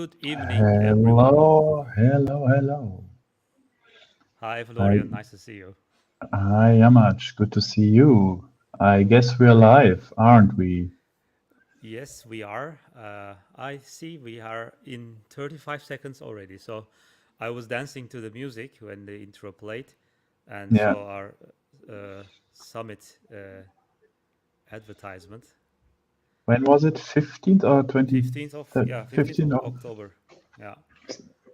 Good evening, everyone. Hello, hello, hello. Hi, Hi, Florian. Nice to see you. hi, Yamaç. Good to see you. I guess we're live, aren't we? Yes, we are. I see we are in 35 seconds already. So I was dancing to the music when the intro played and Yeah. saw our summit advertisement. When was it? 15th or 20? 15th 15th of of October. Yeah.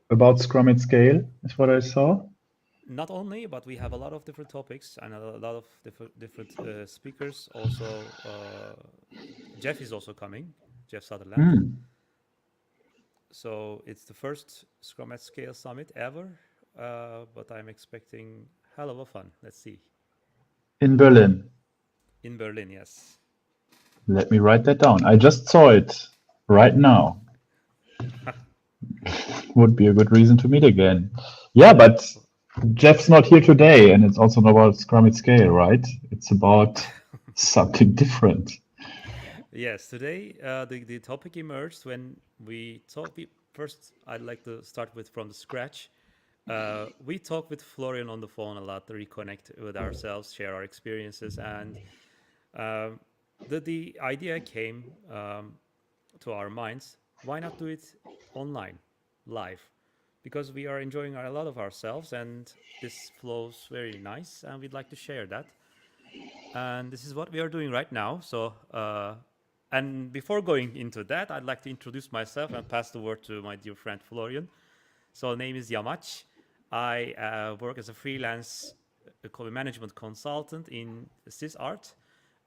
about Scrum at Scale is what I saw. Not only, but we have a lot of different topics and a lot of different speakers. Also, Jeff is also coming, Jeff Sutherland. Hmm. So it's the first Scrum at Scale summit ever, but I'm expecting hell of a fun. Let's see. In Berlin. In Berlin, yes. Let me write that down. I just saw it right now. Would be a good reason to meet again. Yeah, but Jeff's not here today, and it's also not about Scrum at Scale, right? It's about something different. Yes, today the topic emerged when we talked. First, I'd like to start with from the scratch. We talk with Florian on the phone a lot to reconnect with ourselves, share our experiences, and um, the idea came to our minds. Why not do it online, live? Because we are enjoying a lot of ourselves, and this flows very nice, and we'd like to share that. And this is what we are doing right now. So, and before going into that, I'd like to introduce myself and pass the word to my dear friend Florian. So, name is Yamaç. I work as a freelance management consultant in SysArt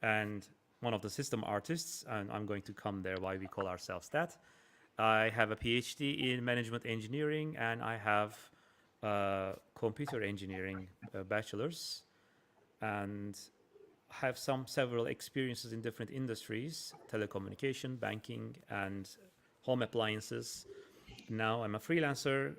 and one of the system artists, and I'm going to come there why we call ourselves that. I have a PhD in management engineering and I have computer engineering bachelor's and have some several experiences in different industries, telecommunication, banking, and home appliances. Now I'm a freelancer,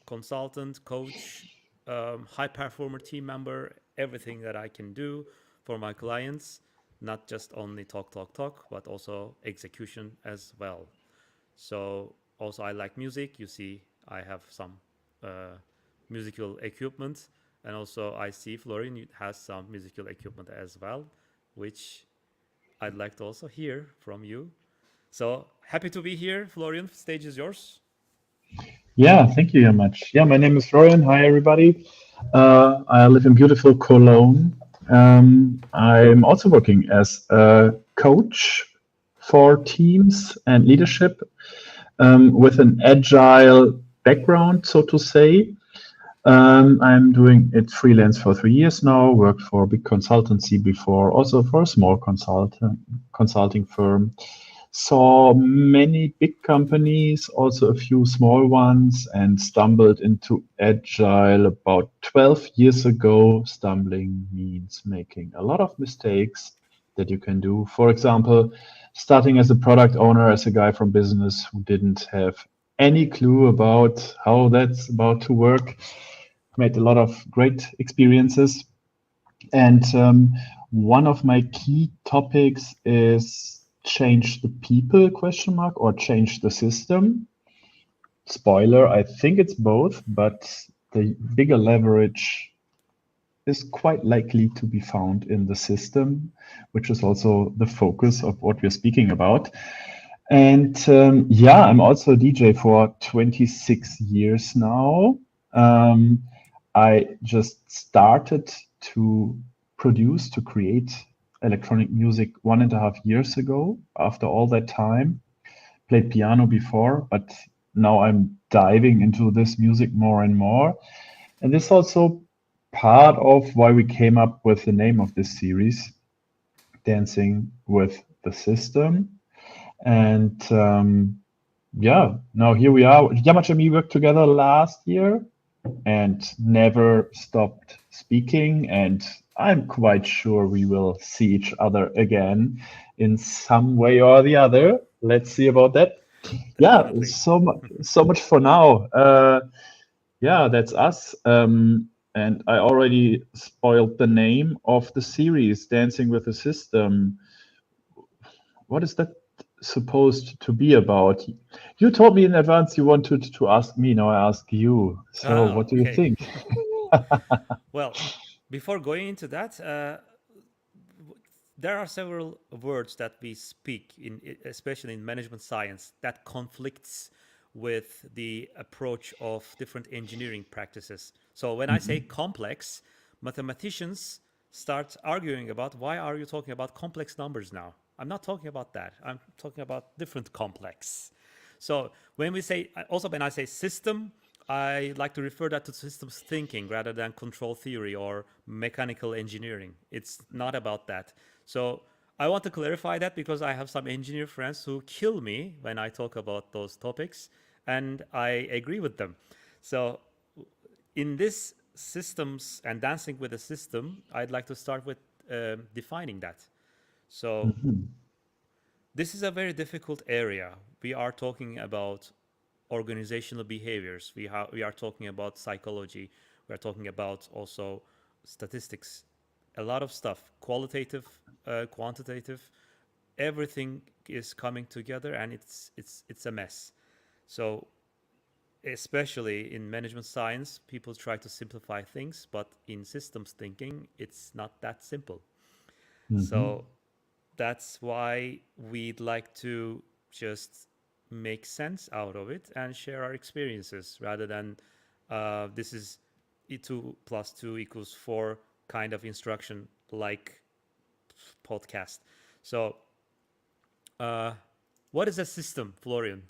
consultant, coach, high performer team member, everything that I can do for my clients, not just only talk, talk, talk, but also execution as well. So also I like music. You see, I have some uh, musical equipment, and also I see Florian has some musical equipment as well, which I'd like to also hear from you. So happy to be here, Florian. Stage is yours. Yeah, thank you very much. Yeah, my name is Florian. Hi, everybody. I live in beautiful Cologne. I'm also working as a coach for teams and leadership with an agile background, so to say. I'm doing it freelance for 3 years now, worked for a big consultancy before, also for a small consulting firm. Saw many big companies, also a few small ones, and stumbled into Agile about 12 years ago. Stumbling means making a lot of mistakes that you can do. For example, starting as a product owner, as a guy from business who didn't have any clue about how that's about to work. Made a lot of great experiences. And one of my key topics is change the people question mark or change the system. Spoiler, I think it's both, but the bigger leverage is quite likely to be found in the system, which is also the focus of what we're speaking about. And yeah, I'm also a DJ for 26 years now. Um, I just started to produce, to create electronic music 1.5 years ago. After all that time, played piano before, but now I'm diving into this music more and more. And this also part of why we came up with the name of this series, Dancing with the System. And yeah, now here we are. Yamaç and me worked together last year and never stopped speaking. And I'm quite sure we will see each other again in some way or the other. Let's see about that. Yeah, Definitely. so much for now. Yeah, that's us. And I already spoiled the name of the series, Dancing with the System. What is that supposed to be about? You told me in advance you wanted to ask me. Now I ask you. So Ah, what do you okay. think? Well, before going into that, there are several words that we speak in, especially in management science, that conflicts with the approach of different engineering practices. So when I say Mhm. complex, mathematicians start arguing about why are you talking about complex numbers now? I'm not talking about that. I'm talking about different complex. So when we say, also when I say system, I like to refer that to systems thinking rather than control theory or mechanical engineering. It's not about that. So I want to clarify that because I have some engineer friends who kill me when I talk about those topics, and I agree with them. So in this systems and dancing with a system, I'd like to start with defining that. So Mhm. this is a very difficult area. We are talking about organizational behaviors. We are talking about psychology. We are talking about also statistics. A lot of stuff, qualitative, quantitative. Everything is coming together, and it's a mess. So especially in management science, people try to simplify things, but in systems thinking, it's not that simple. So Mhm. that's why we'd like to just make sense out of it and share our experiences rather than this is 2 plus 2 equals 4 kind of instruction like podcast. So, uh, what is a system, Florian?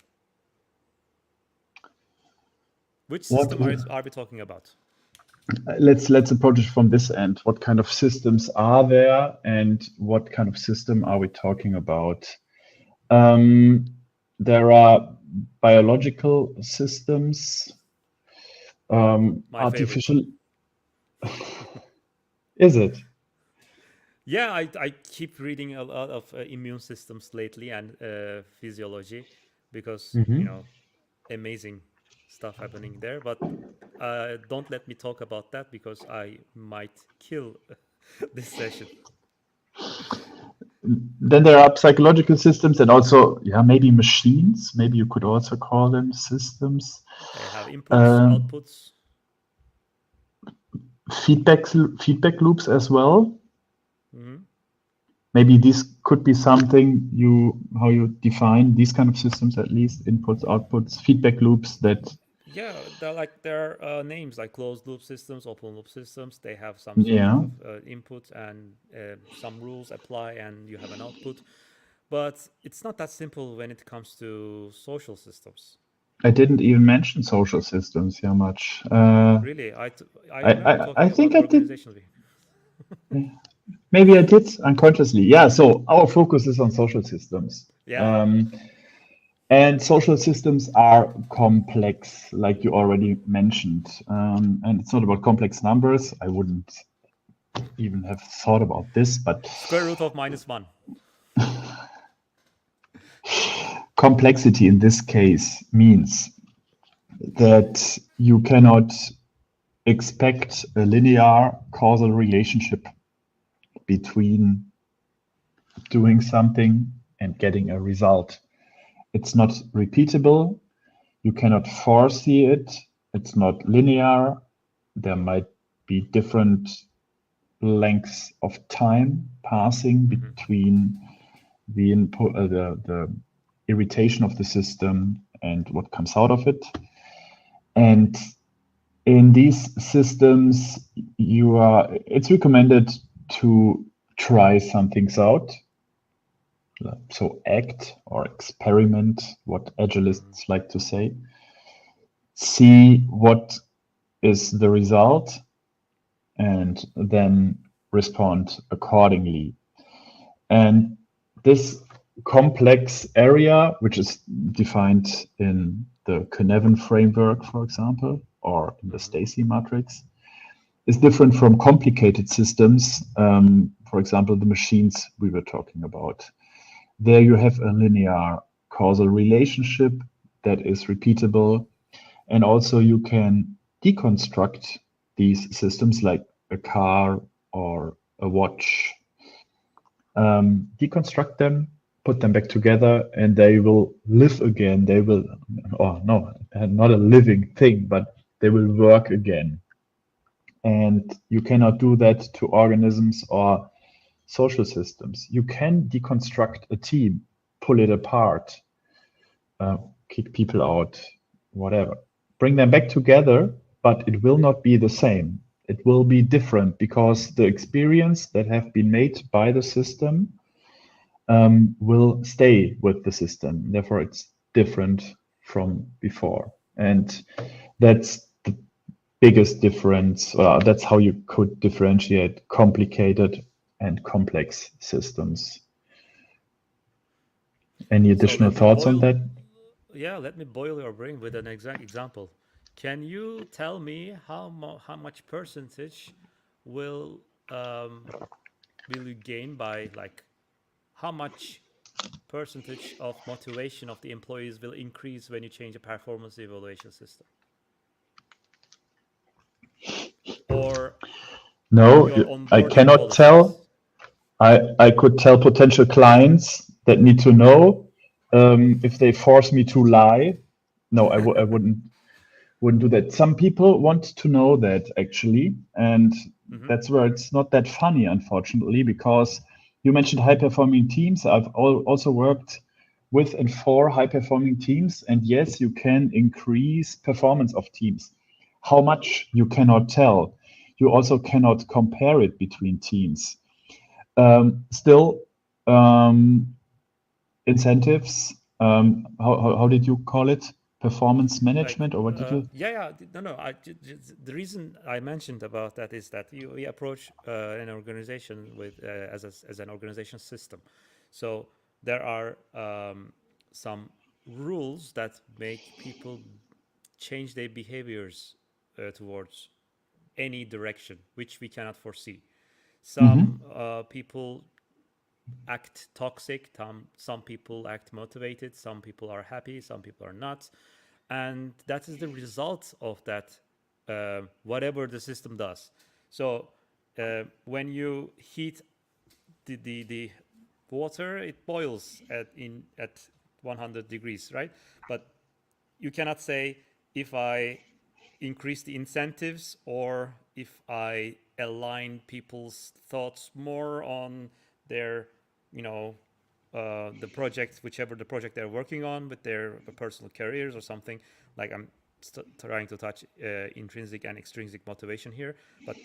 Which What system would, are we talking about? let's approach it from this end. What kind of systems are there, and what kind of system are we talking about? Um, there are biological systems, My favorite. artificial. Is it? Yeah, I keep reading a lot of immune systems lately and physiology because, Mhm. amazing stuff happening there. But don't let me talk about that because I might kill this session. Then there are psychological systems and also, yeah, maybe machines. Maybe you could also call them systems. They have inputs, Um, outputs. feedback feedback loops as well. Hmm. Maybe this could be something you how you define these kind of systems, at least inputs, outputs, feedback loops that, Yeah, they're like their names like closed loop systems, open loop systems. They have some sort yeah. of input and some rules apply, and you have an output. But it's not that simple when it comes to social systems. I didn't even mention social systems here much. Really, I I, remember I talking about think I did. organizationally. Maybe I did unconsciously. Yeah. So our focus is on social systems. Yeah, Um, And social systems are complex, like you already mentioned. And it's not about complex numbers. I wouldn't even have thought about this, but square root of -1. complexity in this case means that you cannot expect a linear causal relationship between doing something and getting a result. It's not repeatable. You cannot foresee it. It's not linear. There might be different lengths of time passing Hmm. between the input, the irritation of the system and what comes out of it. And in these systems, it's recommended to try some things out. So act or experiment, what Hmm. agilists like to say. See what is the result and then respond accordingly. And this complex area, which is defined in the Cynefin framework, for example, or in the Hmm. Stacy matrix, is different from complicated systems. For example, the machines we were talking about. There you have a linear causal relationship that is repeatable. And also you can deconstruct these systems like a car or a watch, deconstruct them put them back together and they will live again. They will, or no, not a living thing, but they will work again. And you cannot do that to organisms or social systems. You can deconstruct a team, pull it apart, kick people out, whatever. Bring them back together, but it will not be the same. It will be different because the experience that have been made by the system will stay with the system. Therefore, it's different from before. And that's the biggest difference. That's how you could differentiate complicated and complex systems. Any additional thoughts on that? Yeah, let me boil your brain with an exact example. Can you tell me how much percentage will will you gain by, like, how much percentage of motivation of the employees will increase when you change a performance evaluation system, or No, your I onboarding cannot tell. policies? I could tell potential clients that need to know if they force me to lie. No, I wouldn't do that. Some people want to know that actually, and Mm-hmm. that's where it's not that funny, unfortunately, because you mentioned high performing teams. I've also worked with and for high performing teams, and yes, you can increase performance of teams. How much you cannot tell. You also cannot compare it between teams. Still, incentives. How did you call it? Performance Like, management, or what did you? no. The reason I mentioned about that is that we approach an organization with as an organization system. So there are some rules that make people change their behaviors towards any direction, which we cannot foresee. Some Mhm. people act toxic, some people act motivated, some people are happy, some people are not. And that is the result of that, whatever the system does. So when you heat the water, it boils at 100 degrees, right? But you cannot say, if I increase the incentives or if I align people's thoughts more on their, you know, the project, whichever the project they're working on, with their personal careers or something. Like, I'm trying to touch intrinsic and extrinsic motivation here, but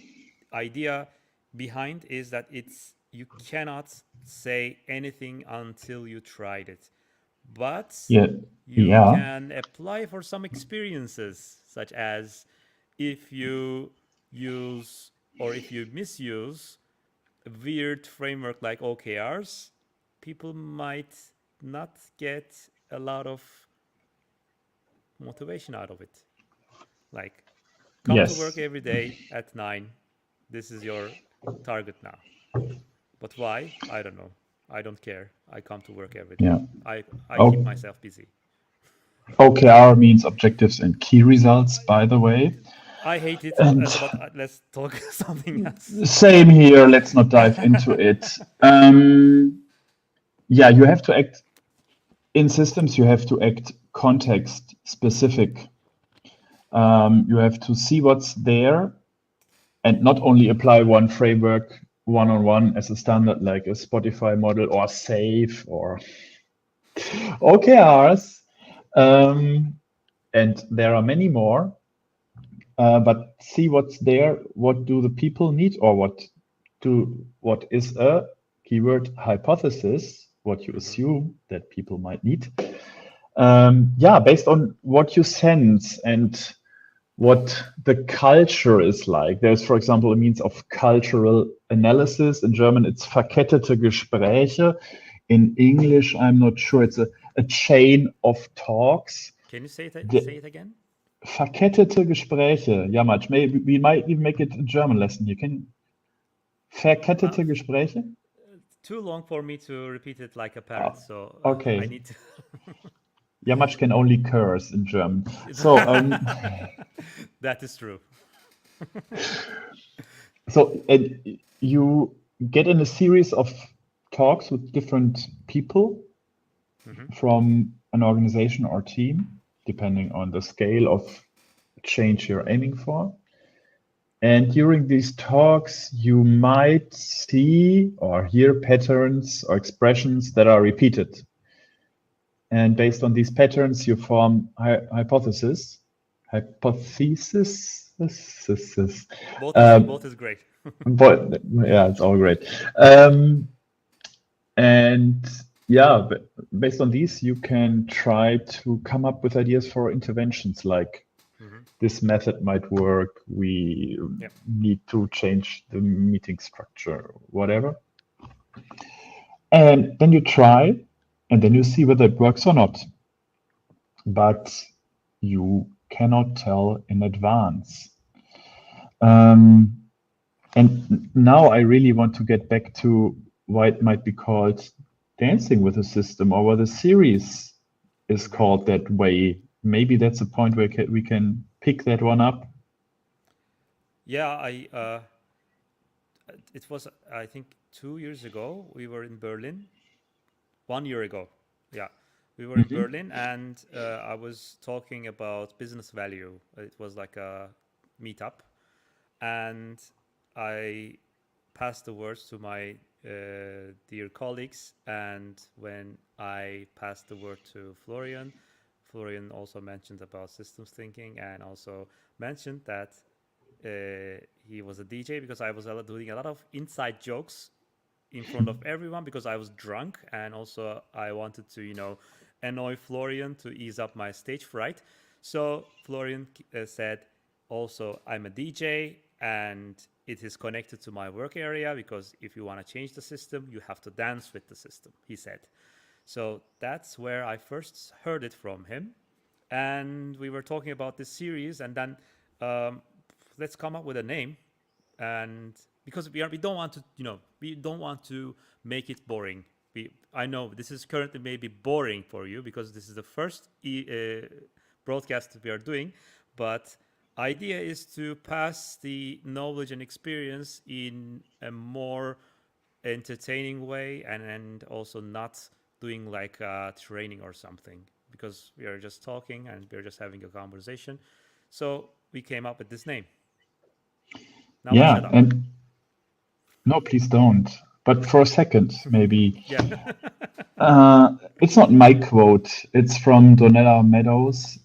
idea behind is that it's you cannot say anything until you tried it, but Yeah, you yeah, can apply for some experiences, such as if you use or if you misuse a weird framework like OKRs, people might not get a lot of motivation out of it. Like, come to work yes, every day at 9. This is your target now. But why? I don't know. I don't care. I come to work every day. yeah. I keep O- myself busy. OKR means objectives and key results, by the way. I hate it, And but let's talk something else. same here. Let's not dive into it. Yeah, you have to act in systems. You have to act context specific. You have to see what's there and not only apply one framework one on one as a standard, like a Spotify model or SAFe or OKRs. And there are many more, but see what's there. What do the people need, or what is a keyword hypothesis? What you Hmm. assume that people might need. Yeah, based on what you sense and what the culture is like. There's, for example, a means of cultural analysis. In German, it's verkettete Gespräche. In English, I'm not sure. It's a chain of talks. Can you The say it again? verkettete Gespräche. Yamaç, maybe we might even make it a German lesson here. Can Uh, verkettete Gespräche? Too long for me to repeat it like a parrot, Oh, so I okay. need to. Yamaç can only curse in German. So, That is true. you get in a series of talks with different people, from an organization or team, depending on the scale of change you're aiming for. And during these talks, you might see or hear patterns or expressions that are repeated. And based on these patterns, you form hypotheses. Hypothesis. Both is great. But yeah, it's all great. And yeah, based on these, you can try to come up with ideas for interventions like this method might work. We need to change the meeting structure, whatever. And then you try, and then you see whether it works or not. But you cannot tell in advance. And now I really want to get back to why it might be called Dancing with a System, or why the series is called that way. Maybe that's a point where we can pick that one up. Yeah, it was, I think, 2 years ago. We were in Berlin. 1 year ago. Yeah, we were in Berlin, and I was talking about business value. It was like a meetup, and I passed the words to my dear colleagues. And when I passed the word to Florian, Florian also mentioned about systems thinking, and also mentioned that he was a DJ, because I was doing a lot of inside jokes in front of everyone because I was drunk, and also I wanted to, annoy Florian to ease up my stage fright. So Florian said, also, I'm a DJ, and it is connected to my work area, because if you want to change the system, you have to dance with the system, he said. So that's where I first heard it from him. And we were talking about this series, and then let's come up with a name. And because we don't want to, we don't want to make it boring. I know this is currently maybe boring for you, because this is the first broadcast we are doing, but idea is to pass the knowledge and experience in a more entertaining way, and also not doing like a training or something, because we are just talking and we're just having a conversation. So we came up with this name. Now I shut up. And no, please don't. But for a second, maybe. Yeah. It's not my quote. It's from Donella Meadows,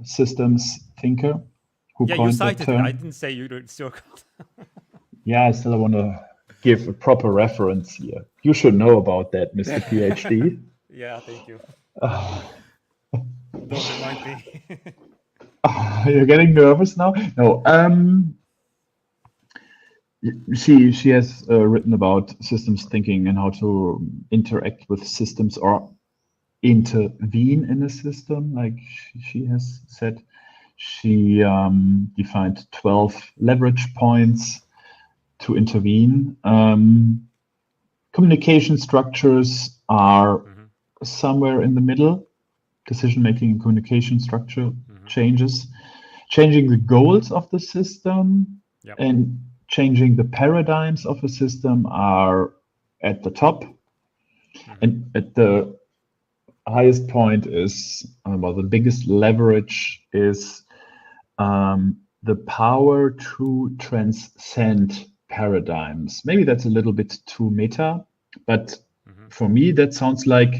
systems thinker, who Yeah, you coined that cited it. term. I didn't say it's your quote. Yeah, I still want to give a proper reference here. You should know about that, Mr. PhD. Yeah, thank you. Don't remind me. You're getting nervous now? No. She has written about systems thinking and how to interact with systems or intervene in a system. Like she has said, she defined 12 leverage points to intervene. Communication structures are somewhere in the middle. Decision-making and communication structure changes. Changing the goals of the system and changing the paradigms of a system are at the top. And at the highest point is, the biggest leverage is the power to transcend paradigms. Maybe that's a little bit too meta, but for me, that sounds like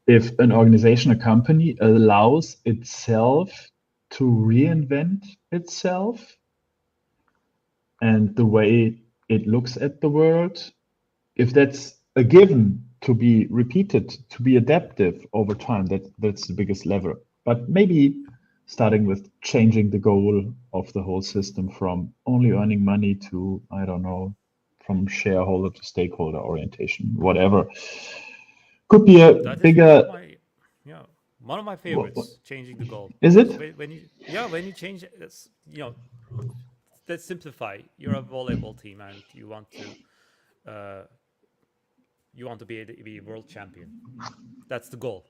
if an organization, a company allows itself to reinvent itself and the way it looks at the world, if that's a given to be repeated, to be adaptive over time, that's the biggest lever. But maybe starting with changing the goal of the whole system from only earning money to, I don't know, from shareholder to stakeholder orientation, whatever. Could be a That is bigger. One of my favorites. Changing the goal. Is it? When you change, let's simplify. You're a volleyball team, and you want to be a world champion. That's the goal.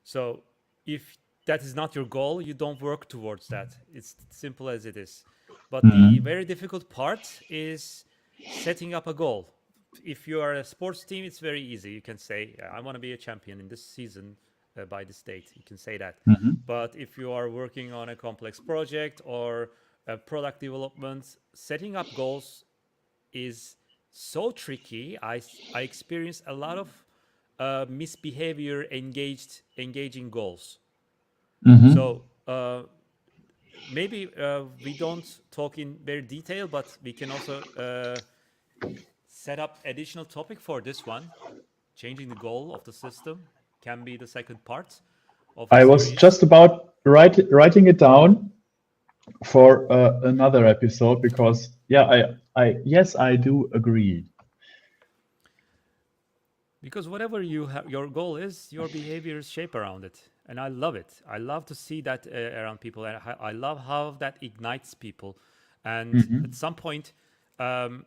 So if that is not your goal, you don't work towards that. It's simple as it is. But the very difficult part is setting up a goal. if you are a sports team, it's very easy. You can say, I want to be a champion in this season by this date. You can say that. Mhm. But if you are working on a complex project or a product development, setting up goals is so tricky. I experienced a lot of misbehavior engaging goals. Mhm. So maybe we don't talk in very detail, but we can also set up additional topic for this one. Changing the goal of the system can be the second part of the I was series. just about writing it down for another episode because yeah, yes, I do agree. Because whatever your goal is, your behaviors shape around it, and I love it. I love to see that around people, and I love how that ignites people. And at Mhm. some point, um,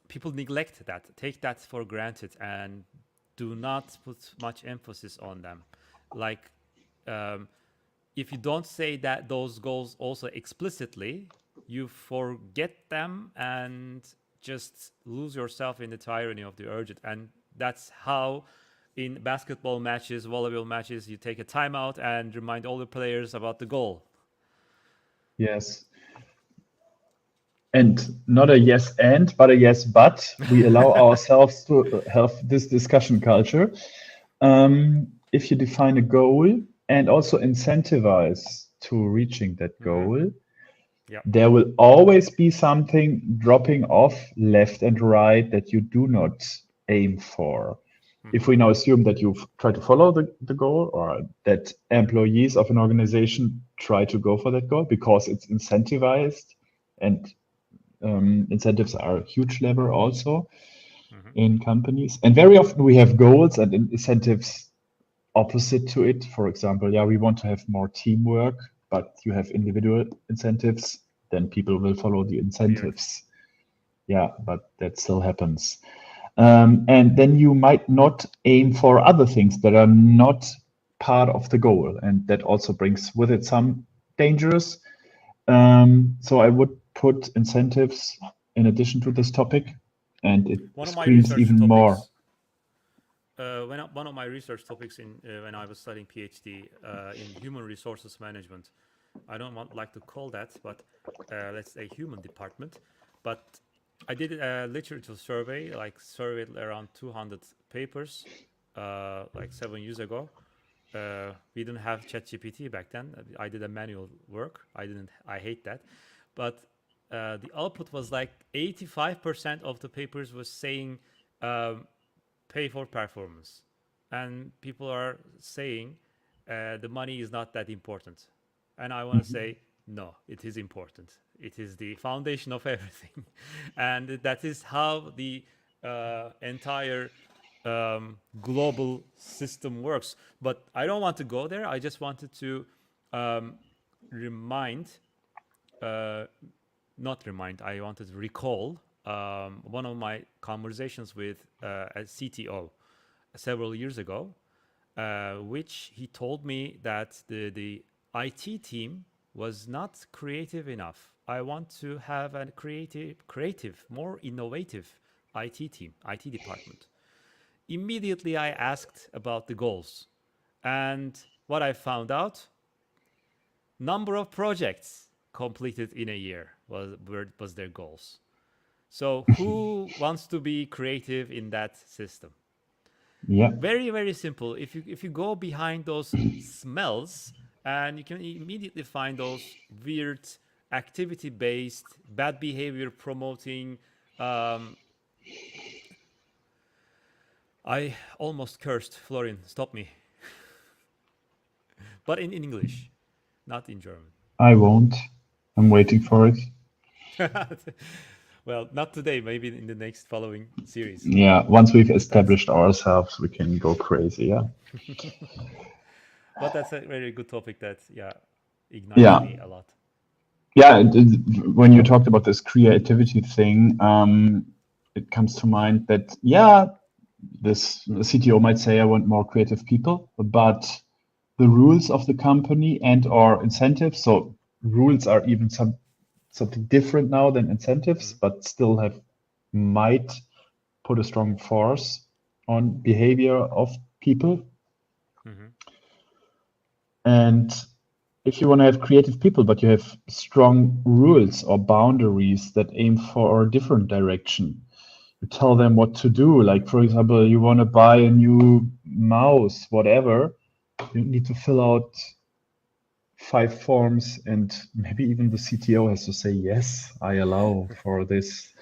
people neglect that, take that for granted, and do not put much emphasis on them. Like, um, if you don't say that those goals also explicitly, you forget them and just lose yourself in the tyranny of the urgent. And that's how in basketball matches, volleyball matches, you take a timeout and remind all the players about the goal. Yes. And not a yes and, but a yes but. We allow ourselves to have this discussion culture. If you define a goal and also incentivize to reaching that Mm-hmm. goal, Yeah. there will always be something dropping off left and right that you do not aim for. If Mm-hmm. we now assume that you've tried to follow the goal or that employees of an organization try to go for that goal because it's incentivized and incentives are a huge lever also Mm-hmm. in companies. And very often we have goals and incentives opposite to it. For example, yeah, we want to have more teamwork, but you have individual incentives, then people will follow the Weird. incentives. Yeah, but that still happens. And then you might not aim for other things that are not part of the goal. And that also brings with it some dangers. So I would put incentives in addition to this topic, and it One of my screams research even more. topics one of my research topics in when I was studying PhD in human resources management, I don't like to call that, but let's say human department. But I did a literature survey, like surveyed around 200 papers, like 7 years ago. We didn't have ChatGPT back then. I did a manual work. I didn't. I hate that, but the output was like 85% of the papers was saying um, pay for performance, and people are saying the money is not that important, and I want to say no, it is important. It is the foundation of everything, and that is how the entire global system works. But I don't want to go there. I just wanted to um, remind uh, not remind, I wanted to recall one of my conversations with a CTO several years ago, which he told me that the IT team was not creative enough. I want to have a creative, more innovative IT team, IT department. Immediately, I asked about the goals, and what I found out: number of projects completed in a year was their goals. So who wants to be creative in that system? Yeah. Very, very simple. If you go behind those smells, and you can immediately find those weird activity based bad behavior promoting, um, I almost cursed. Florian, stop me. But in English, not in German. I won't. I'm waiting for it. Well, not today, maybe in the next following series. Yeah, once we've That's established ourselves, we can go crazy. Yeah. but that's a very good topic that, yeah, ignites Yeah. me a lot. Yeah. When you talked about this creativity thing, it comes to mind that, yeah, this CTO might say, I want more creative people, but the rules of the company and or incentives, so rules are even something different now than incentives, Mhm. but still have might put a strong force on behavior of people. Mm-hmm. And if you want to have creative people, but you have strong rules or boundaries that aim for a different direction, you tell them what to do. Like, for example, you want to buy a new mouse, whatever, you need to fill out 5 forms, and maybe even the CTO has to say, yes, I allow for this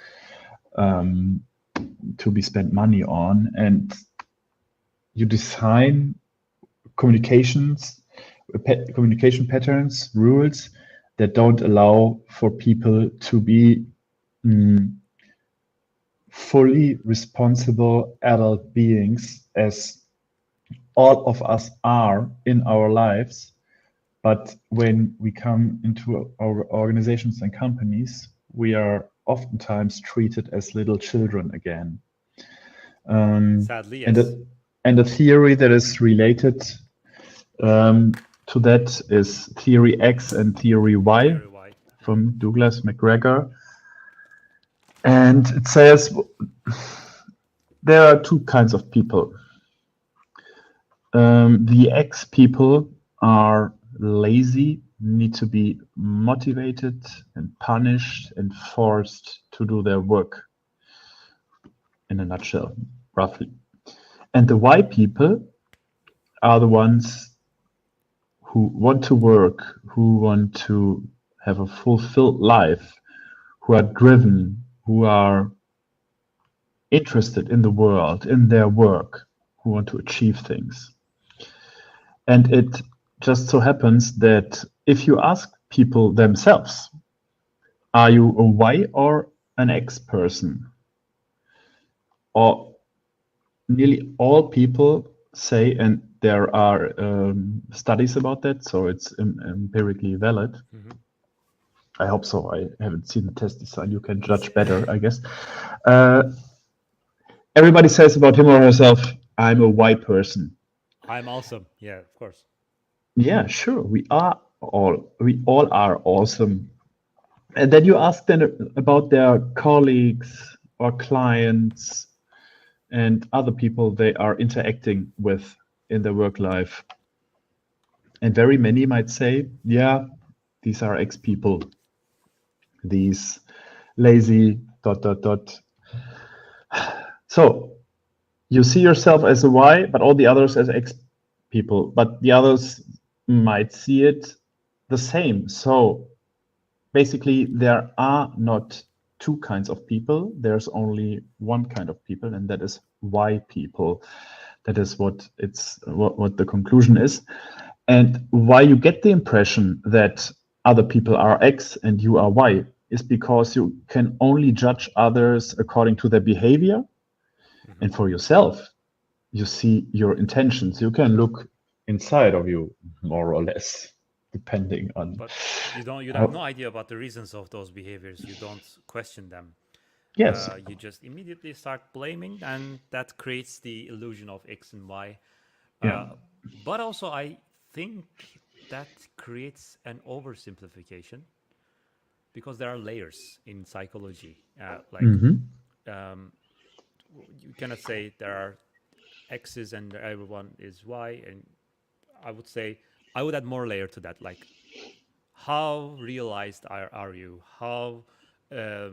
to be spent money on. And you design communication patterns, rules that don't allow for people to be fully responsible adult beings, as all of us are in our lives. But when we come into our organizations and companies, we are oftentimes treated as little children again. Sadly, yes. And a theory that is related to that is theory X and theory Y Very wide. from Douglas McGregor. And it says there are 2 kinds of people. The X people are lazy, need to be motivated and punished and forced to do their work, in a nutshell, roughly. And the Y people are the ones who want to work, who want to have a fulfilled life, who are driven, who are interested in the world, in their work, who want to achieve things. And it just so happens that if you ask people themselves, are you a Y or an X person? Or nearly all people say, and there are studies about that, so it's empirically valid. Mm-hmm. I hope so. I haven't seen the test design. You can judge better, I guess. Everybody says about him or herself, I'm a Y person. I'm awesome. Yeah, of course. Yeah, sure. We all are awesome. And then you ask them about their colleagues or clients and other people they are interacting with in their work life. And very many might say, yeah, these are X people, these lazy ... So you see yourself as a Y, but all the others as X people, but the others might see it the same. So basically, there are not 2 kinds of people. There's only one kind of people, and that is Y people. That is what the conclusion is. And why you get the impression that other people are X and you are Y is because you can only judge others according to their behavior. Mm-hmm. And for yourself, you see your intentions. You can look inside of you, more or less, depending on. But you have no idea about the reasons of those behaviors. You don't question them. Yes. You just immediately start blaming, and that creates the illusion of X and Y. Yeah. But also, I think that creates an oversimplification because there are layers in psychology. Um, you cannot say there are X's and everyone is Y. And I would say I would add more layer to that, like how realized are you? How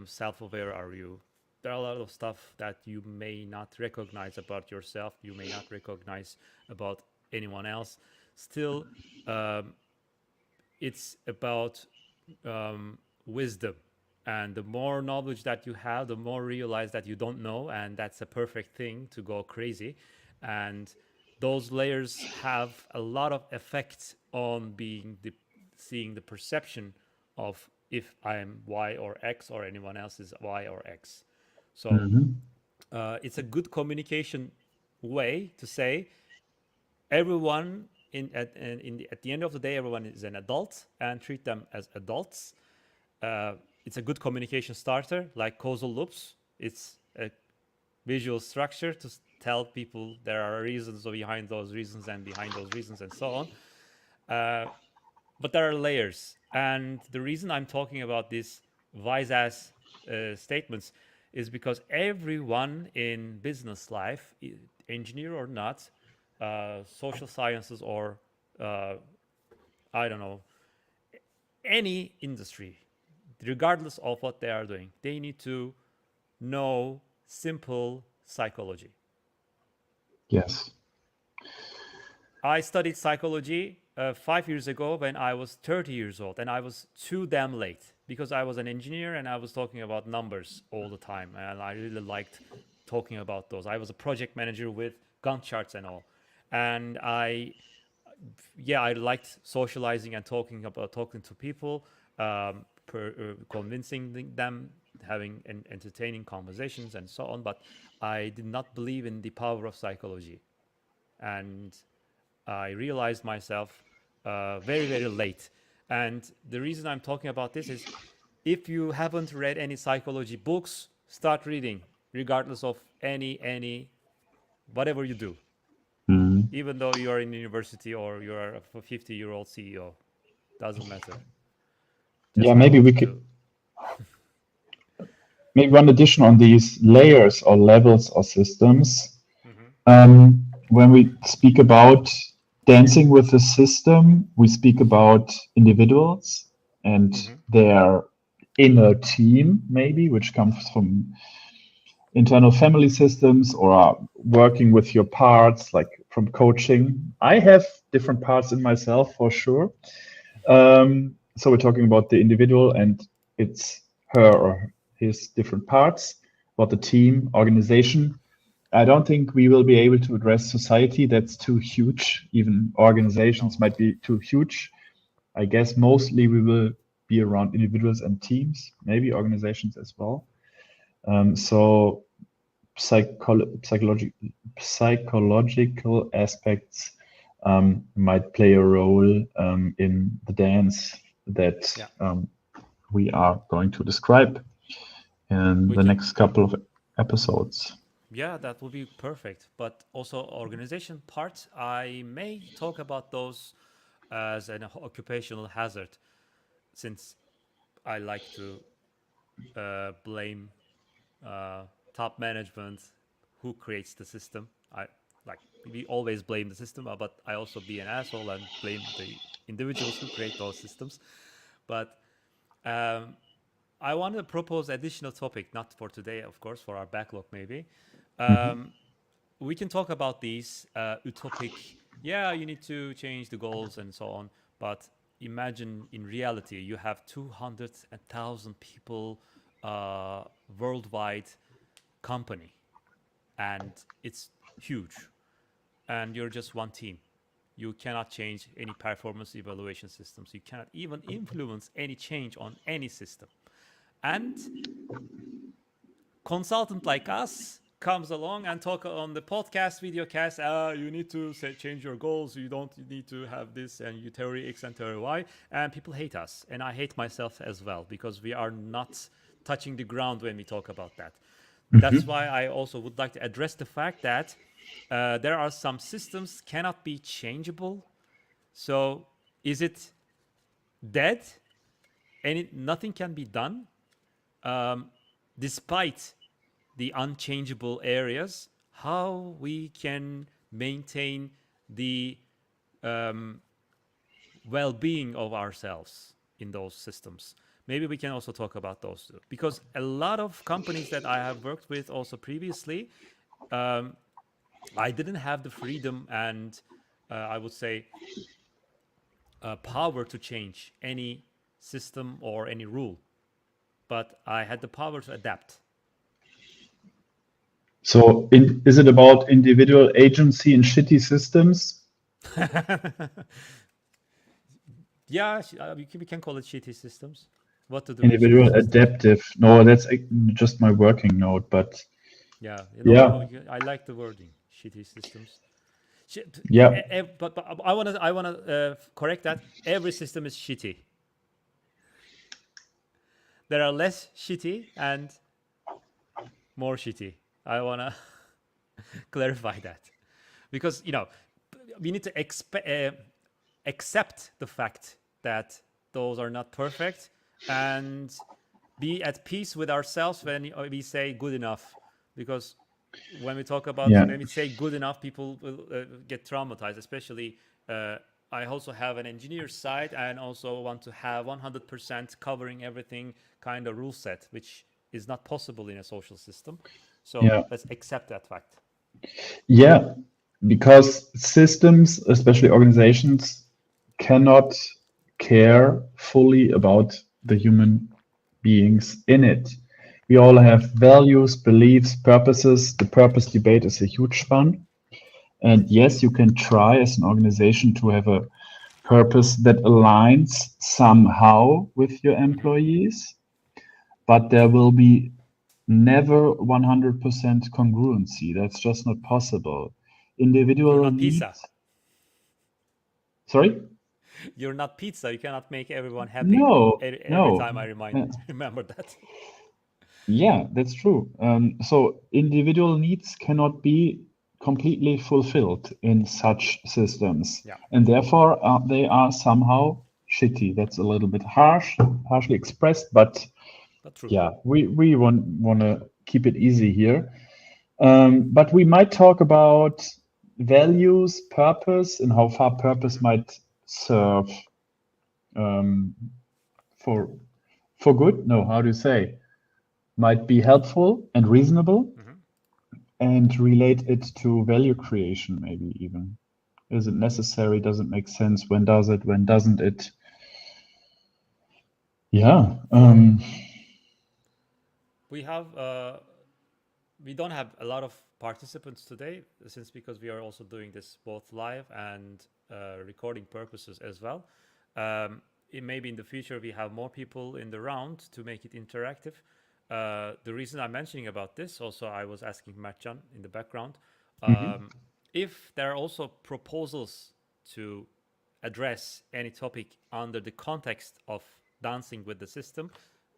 self-aware are you? There are a lot of stuff that you may not recognize about yourself. You may not recognize about anyone else. Still, um, it's about wisdom. And the more knowledge that you have, the more realize that you don't know. And that's a perfect thing to go crazy. And those layers have a lot of effect on seeing the perception of if I am Y or X or anyone else is Y or X. So it's a good communication way to say everyone at the end of the day, everyone is an adult and treat them as adults. It's a good communication starter, like causal loops. It's a visual structure to tell people there are reasons behind those reasons and behind those reasons and so on. But there are layers, and the reason I'm talking about these wise ass statements is because everyone in business life, engineer or not, social sciences or uh, I don't know, any industry, regardless of what they are doing, they need to know simple psychology. Yes. I studied psychology 5 years ago when I was 30 years old, and I was too damn late because I was an engineer and I was talking about numbers all the time, and I really liked talking about those. I was a project manager with Gantt charts and all, and yeah, I liked socializing and talking to people, convincing them, having entertaining conversations and so on. But I did not believe in the power of psychology, and I realized myself very, very late. And the reason I'm talking about this is if you haven't read any psychology books, start reading, regardless of any whatever you do, Mm. even though you are in university or you are a 50-year-old CEO, doesn't matter. Yeah, Just maybe go we to could maybe one addition on these layers or levels or systems. Mhm. When we speak about dancing with the system, we speak about individuals and Mhm. their inner team, maybe, which comes from internal family systems or working with your parts, like from coaching. I have different parts in myself for sure. So we're talking about the individual and it's her or his different parts, about the team, organization. I don't think we will be able to address society. That's too huge. Even No. organizations might be too huge. I guess mostly we will be around individuals and teams, maybe organizations as well. So psychological aspects might play a role in the dance that Yeah. we are going to describe in We the can. next couple of episodes. Yeah, that would be perfect. But also organization part, I may talk about those as an occupational hazard, since I like to blame uh, top management who creates the system. I like we always blame the system, but I also be an asshole and blame the individuals who create those systems. But um, I want to propose additional topic, not for today, of course, for our backlog maybe. Mhm. Um, we can talk about these utopic. Yeah, you need to change the goals and so on. But imagine in reality, you have 200,000 people worldwide company, and it's huge, and you're just one team. You cannot change any performance evaluation systems. You cannot even influence any change on any system. And consultant like us comes along and talk on the podcast, videocast. You need to change your goals. You don't need to have this, and you theory X and theory Y. And people hate us, and I hate myself as well because we are not touching the ground when we talk about that. That's Mhm. why I also would like to address the fact that there are some systems cannot be changeable. So is it dead? And nothing can be done um, despite the unchangeable areas, how we can maintain the um, well-being of ourselves in those systems. Maybe we can also talk about those too, because a lot of companies that I have worked with also previously, um, I didn't have the freedom and I would say power to change any system or any rule, but I had the power to adapt. So, is it about individual agency in shitty systems? Yeah, we can call it shitty systems. What to do in shitty Individual systems? adaptive? No, that's just my working note. But Yeah, yeah, I like the wording shitty systems. yeah. But I wanna correct that. Every system is shitty. There are less shitty and more shitty. I wanna clarify that because we need to accept the fact that those are not perfect, and be at peace with ourselves when we say good enough, because when we talk about Yeah. when we say good enough, people will get traumatized. Especially, I also have an engineer side and also want to have 100% covering everything kind of rule set, which is not possible in a social system. So Yeah. let's accept that fact. Yeah. Because systems, especially organizations, cannot care fully about the human beings in it. We all have values, beliefs, purposes. The purpose debate is a huge one. And yes, you can try as an organization to have a purpose that aligns somehow with your employees, but there will be never 100% congruency. That's just not possible. You're Individual not pizza. needs. Sorry? You're not pizza. You cannot make everyone happy No, every no. time I Uh, remember that. Yeah, that's true. So individual needs cannot be completely fulfilled in such systems, Yeah, and therefore they are somehow shitty. That's a little bit harshly expressed, but but true. yeah, we want to keep it easy here. But we might talk about values, purpose, and how far purpose might serve um, for good. No, how do you say? Might be helpful and reasonable, Hmm. and relate it to value creation, maybe even. Is it necessary? Does it make sense? When does it? When doesn't it? Yeah. For we have we don't have a lot of participants today, since because we are also doing this both live and recording purposes as well. Maybe in the future we have more people in the round to make it interactive. The reason I'm mentioning about this, also I was asking Mertcan in the background, Mhm. if there are also proposals to address any topic under the context of dancing with the system,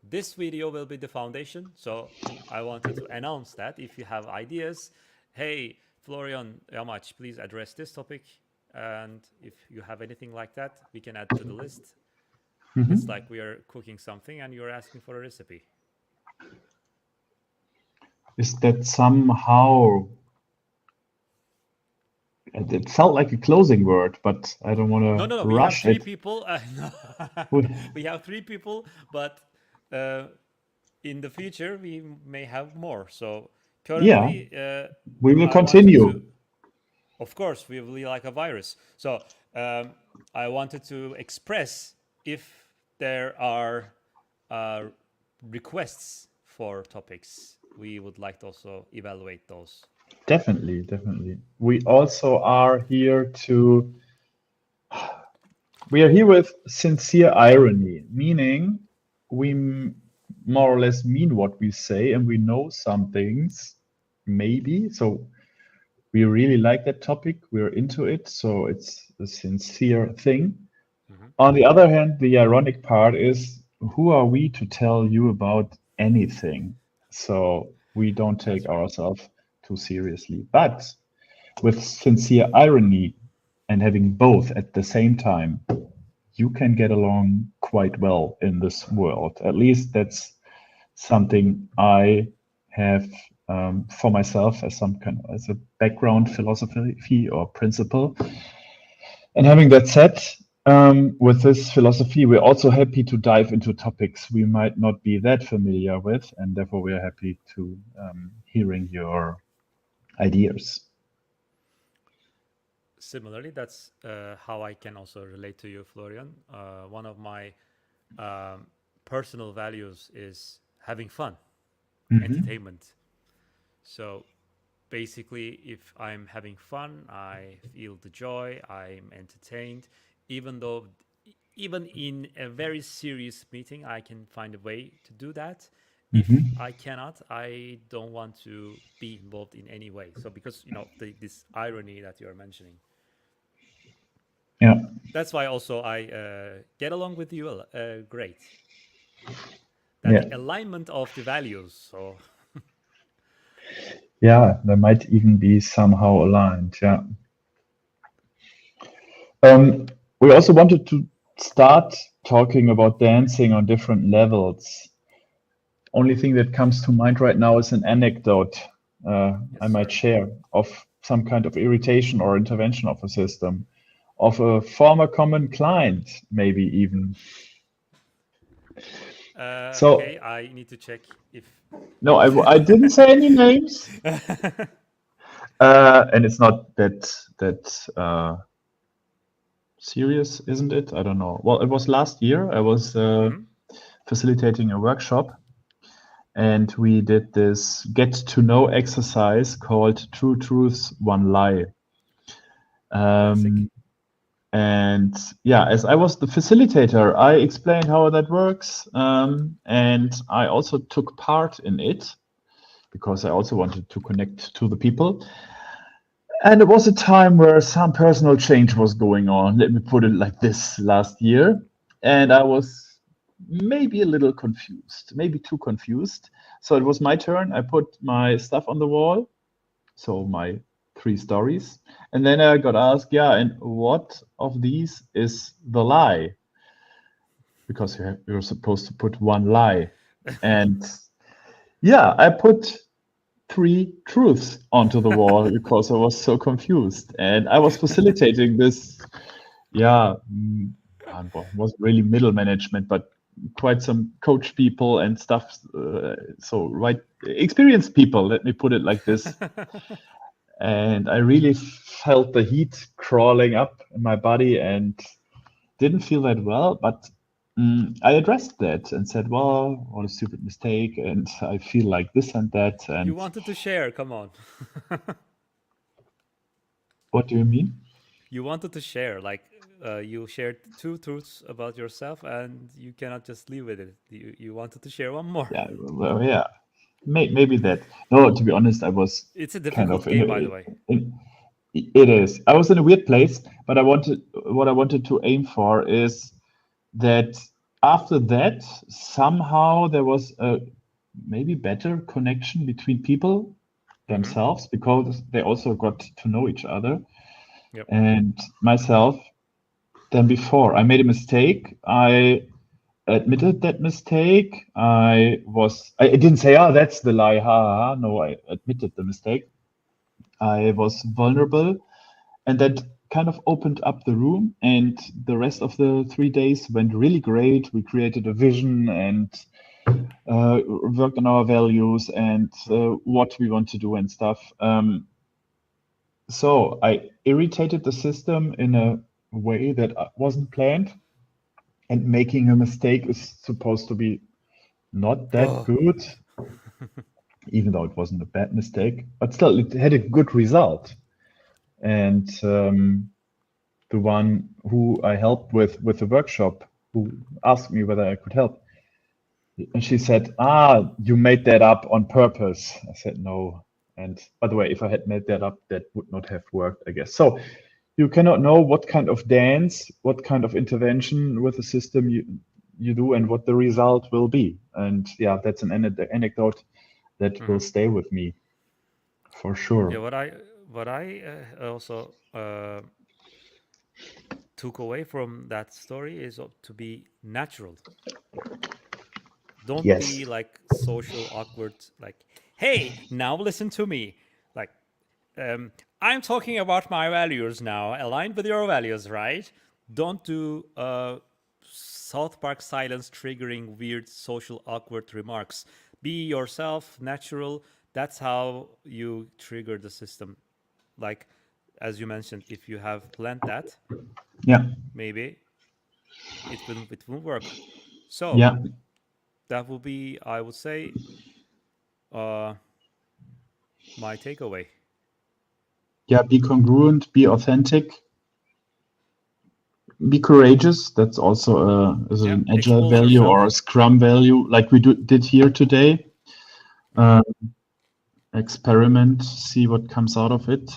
this video will be the foundation. So I wanted to announce that if you have ideas, hey, Florian, Yamaç, please address this topic. And if you have anything like that, we can add to the list. It's Mhm. like we are cooking something and you're asking for a recipe. Is that somehow? It felt like a closing word, but I don't want No, to no, no. We have rush three it. people. No. We- We have three people, but uh, in the future we may have more. So Yeah, currently, we will I wanted to, continue. of course, we will be like a virus. So I wanted to express if there are uh, requests for topics. We would like to also evaluate those. Definitely, definitely. We also are here to. We are here with sincere irony, meaning we more or less mean what we say, and we know some things, maybe. So we really like that topic. We're into it. So it's a sincere thing. Mhm. On the other hand, the ironic part is who are we to tell you about anything? So we don't take That's right. ourselves too seriously. But with sincere irony and having both at the same time, you can get along quite well in this world. At least that's something I have for myself as some kind of as a background philosophy or principle. And having that said, with this philosophy, we're also happy to dive into topics we might not be that familiar with, and therefore we are happy to hearing your ideas. Similarly, that's how I can also relate to you, Florian. One of my um, personal values is having fun, Hmm. entertainment. So basically, if I'm having fun, I feel the joy, I'm entertained, even though even in a very serious meeting, I can find a way to do that. If Hmm. I cannot, I don't want to be involved in any way. So because this irony that you're mentioning, Yeah, that's why also I get along with you great. That yeah, the alignment of the values. So yeah. They might even be somehow aligned. Yeah. We also wanted to start talking about dancing on different levels. only thing that comes to mind right now is an anecdote I might share of some kind of irritation or intervention of a system, of a former common client, maybe even. So, Okay, I need to check if. no, I didn't say any names, and it's not that serious, isn't it? I don't know. Well, it was last year. I was facilitating a workshop, and we did this get to know exercise called Two Truths, One Lie. And yeah, as I was the facilitator, I explained how that works, and I also took part in it because I also wanted to connect to the people. And it was a time where some personal change was going on, let me put it like this, last year. And I was maybe a little confused, maybe too confused. So it was my turn. I put my stuff on the wall, so my 3 stories. And then I got asked, yeah, and what of these is the lie? Because you're supposed to put one lie. And yeah, I put 3 truths onto the wall because I was so confused. And I was facilitating this, wasn't really middle management, but quite some coach people and stuff. Experienced people, let me put it like this. And I really felt the heat crawling up in my body and didn't feel that well. But I addressed that and said, well, what a stupid mistake. And I feel like this and that. And You wanted to share, come on. What do you mean? You wanted to share, like you shared 2 truths about yourself and you cannot just leave with it. You wanted to share one more. Yeah, well, yeah. Maybe that. No, to be honest, I was It's a kind difficult of game, by the way. it is. I was in a weird place, but what I wanted to aim for is that after that, somehow there was a maybe better connection between people themselves because they also got to know each other. Yep. And myself than before. I made a mistake. I admitted that mistake. I didn't say, oh, that's the lie. Ha, ha, ha. No, I admitted the mistake. I was vulnerable, and that kind of opened up the room. And the rest of the 3 days went really great. We created a vision and worked on our values and what we want to do and stuff. So I irritated the system in a way that wasn't planned. And making a mistake is supposed to be not that good, even though it wasn't a bad mistake, but still it had a good result. And the one who I helped with the workshop, who asked me whether I could help, and she said, you made that up on purpose. I said, no. And by the way, if I had made that up, that would not have worked, I guess. So you cannot know what kind of dance, what kind of intervention with the system you do and what the result will be. And yeah, that's an anecdote that will stay with me for sure. Yeah, what I also took away from that story is to be natural. Don't be like social awkward, like, hey, now listen to me. Like, I'm talking about my values now, aligned with your values, right? Don't do South Park silence triggering weird social awkward remarks. Be yourself, natural. That's how you trigger the system. Like, as you mentioned, if you have planned that, maybe it will work. So that will be, I would say, my takeaway. Yeah, be congruent, be authentic, be courageous. That's also an agile value or a scrum value, like we did here today. Experiment, see what comes out of it,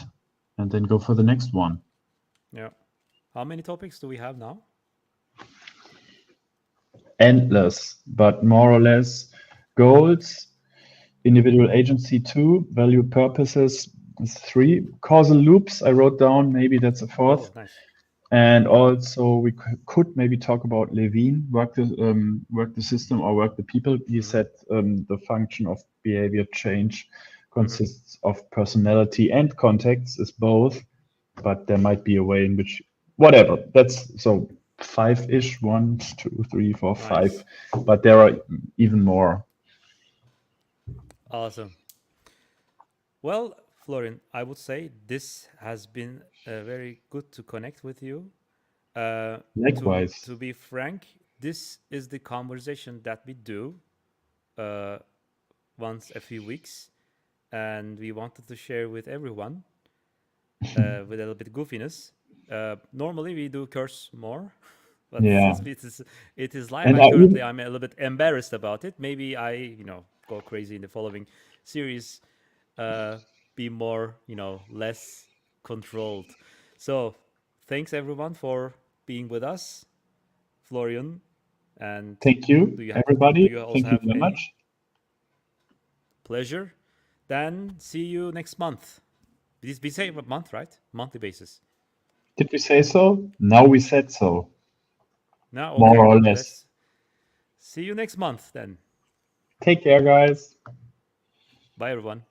and then go for the next one. Yeah. How many topics do we have now? Endless, but more or less goals, individual agency 2, value purposes is 3, causal loops I wrote down, maybe that's a 4th. Oh, nice. And also we could maybe talk about Levine, work the system or work the people. He said the function of behavior change consists of personality and context is both, but there might be a way in which whatever. That's so five-ish, 1, 2, 3, 4, 5. Nice. But there are even more. Awesome. Well, Florian, I would say this has been very good to connect with you. Likewise. To be frank, this is the conversation that we do uh, once a few weeks, and we wanted to share with everyone with a little bit goofiness. Normally, we do curse more, but Yeah. since it is live, And and I currently even I'm a little bit embarrassed about it. Maybe I go crazy in the following series, uh, be more less controlled. So thanks everyone for being with us, Florian. And thank you, do everybody. you also Thank you have very any much. pleasure? Then see you next month. We say a month, right? Monthly basis. Did we say so? Now we said so, Now, more okay. or less. Let's see you next month then. Take care, guys. Bye, everyone.